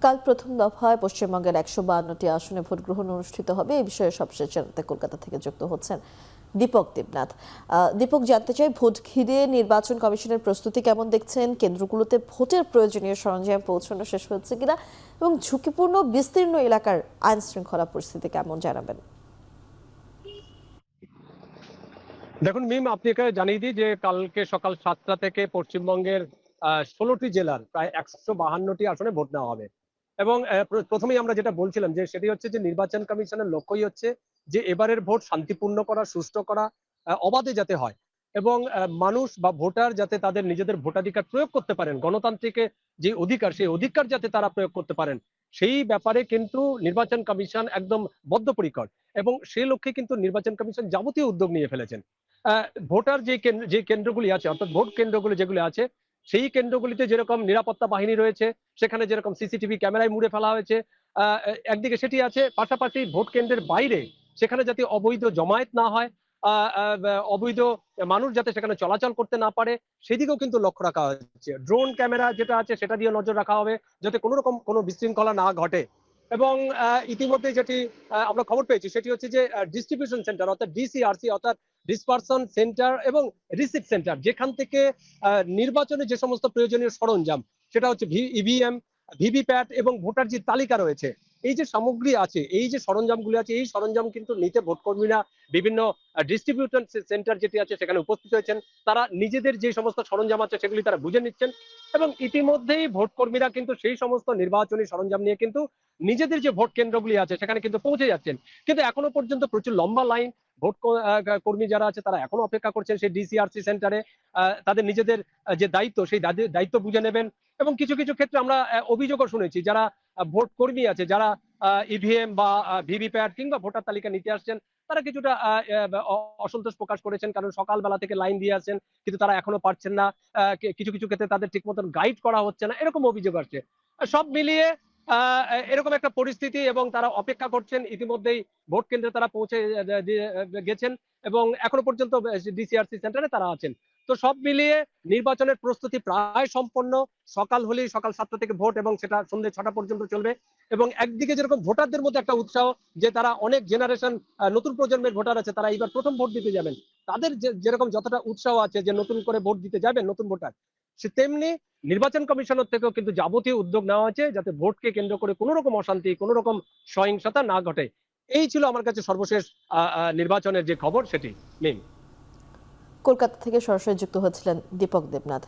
কাল প্রথম দফায় পশ্চিমবঙ্গের ১৫২টি আসনে ভোট গ্রহণ অনুষ্ঠিত হবে। এই বিষয়ে সবশেষ জানাতে কলকাতা থেকে যুক্ত হচ্ছেন দীপক দেবনাথ। দীপক, জানতে চাই ভোট ঘিরে নির্বাচন কমিশনের প্রস্তুতি কেমন দেখছেন, কেন্দ্রগুলোতে ভোটের প্রয়োজনীয় সরঞ্জাম পৌঁছানো শেষ হচ্ছে কিনা এবং ঝুঁকিপূর্ণ বিস্তীর্ণ এলাকার আইন শৃঙ্খলা পরিস্থিতি কেমন জানাবেন। দেখুন মিম, আপনাকে জানিয়ে দিই যে কালকে সকাল 7টা থেকে পশ্চিমবঙ্গের 16টি জেলার প্রায় 152টি আসনে ভোট নেওয়া হবে। এবং প্রথমেই আমরা যেটা বলছিলাম যে সেটি হচ্ছে যে নির্বাচন কমিশনের লক্ষ্যই হচ্ছে যে এবারের ভোট শান্তিপূর্ণ করা, সুষ্ঠু করা, অবাধে যাতে হয় এবং মানুষ বা ভোটার যাতে তাদের নিজেদের ভোটাধিকার প্রয়োগ করতে পারেন, গণতান্ত্রিক যে অধিকার সেই অধিকার যাতে তারা প্রয়োগ করতে পারেন, সেই ব্যাপারে কিন্তু নির্বাচন কমিশন একদম বদ্ধপরিকর এবং সেই লক্ষ্যে কিন্তু নির্বাচন কমিশন যাবতীয় উদ্যোগ নিয়ে ফেলেছেন। ভোটার যে কেন্দ্রগুলি আছে, অর্থাৎ ভোট কেন্দ্রগুলি যেগুলি আছে, সেই কেন্দ্রগুলিতে যেরকম নিরাপত্তা বাহিনী রয়েছে, সেখানে যেরকম সিসিটিভি ক্যামেরায় মুড়ে ফেলা হয়েছে, একদিকে সেটি আছে, পাশাপাশি ভোট কেন্দ্রের বাইরে সেখানে যাতে অবৈধ জমায়েত না হয়, অবৈধ মানুষ যাতে সেখানে চলাচল করতে না পারে, সেদিকেও কিন্তু লক্ষ্য রাখা হচ্ছে। ড্রোন ক্যামেরা যেটা আছে সেটা দিয়ে নজর রাখা হবে যাতে কোনো রকম কোনো বিশৃঙ্খলা না ঘটে। এবং ইতিমধ্যে যেটি আমরা খবর পেয়েছি সেটি হচ্ছে যে ডিস্ট্রিবিউশন সেন্টার অর্থাৎ ডিসিআরসি অর্থাৎ ডিসপারশন সেন্টার এবং রিসিপ্ট সেন্টার, যেখান থেকে নির্বাচনে যে সমস্ত প্রয়োজনীয় সরঞ্জাম, সেটা হচ্ছে ইভিএম, ভিভিপ্যাট এবং ভোটার যে তালিকা রয়েছে, এই যে সামগ্রী আছে, এই যে সরঞ্জামগুলি আছে, এই সরঞ্জাম কিন্তু নিতে ভোটকর্মীরা বিভিন্ন ডিস্ট্রিবিউশন সেন্টার যেটি আছে সেখানে উপস্থিত হয়েছেন। তারা নিজেদের যে সমস্ত সরঞ্জাম আছে সেগুলি তারা বুঝে নিচ্ছেন এবং ইতিমধ্যেই ভোটকর্মীরা কিন্তু সেই সমস্ত নির্বাচনী সরঞ্জাম নিয়ে কিন্তু নিজেদের যে ভোট কেন্দ্রগুলি আছে সেখানে কিন্তু পৌঁছে যাচ্ছেন। কিন্তু এখনো পর্যন্ত প্রচুর লম্বা লাইন, ভোট কর্মী যারা আছে তারা এখনো অপেক্ষা করছেন সেই ডিসিআরসি সেন্টারে। তাদের নিজেদের যে দায়িত্ব সেই দায়িত্ব বুঝে নেবেন এবং কিছু কিছু ক্ষেত্রে আমরা অভিযোগও শুনেছি যারা ভোট কর্মী আছে, যারা ইভিএম বা ভিভিপ্যাট কিংবা ভোটার তালিকা নিতে আসছেন, তারা কিছুটা অসন্তোষ প্রকাশ করেছেন, কারণ সকালবেলা থেকে লাইন দিয়ে আসছেন কিন্তু তারা এখনো পারছেন না। কিছু কিছু ক্ষেত্রে তাদের ঠিক মতন গাইড করা হচ্ছে না, এরকম অভিযোগ আসছে। সব মিলিয়ে আহ এরকম একটা পরিস্থিতি এবং তারা অপেক্ষা করছেন। ইতিমধ্যেই ভোট কেন্দ্রে তারা পৌঁছে গেছেন এবং এখনো পর্যন্ত ডিসিআরসি সেন্টারে তারা আছেন। তো সব মিলিয়ে নির্বাচনের প্রস্তুতি প্রায় সম্পন্ন। সকাল হলেই সকাল 7টা থেকে ভোট এবং সেটা সন্ধ্যে 6টা পর্যন্ত চলবে। এবং একদিকে যেরকম ভোটারদের মধ্যে একটা উৎসাহ যে তারা অনেক জেনারেশন, নতুন প্রজন্মের ভোটার আছে, তারা এবার প্রথম ভোট দিতে যাবেন, তাদের যেরকম যতটা উৎসাহ আছে যে নতুন করে ভোট দিতে যাবেন নতুন ভোটার, সে তেমনি নির্বাচন কমিশনের থেকেও কিন্তু যাবতীয় উদ্যোগ নেওয়া হয়েছে যাতে ভোটকে কেন্দ্র করে কোনো রকম অশান্তি, কোনো রকম সহিংসতা না ঘটে। এই ছিল আমার কাছে সর্বশেষ নির্বাচনের যে খবর সেটি। মিম। কলকাতা থেকে সরাসরি যুক্ত হচ্ছিলেন দীপক দেবনাথ।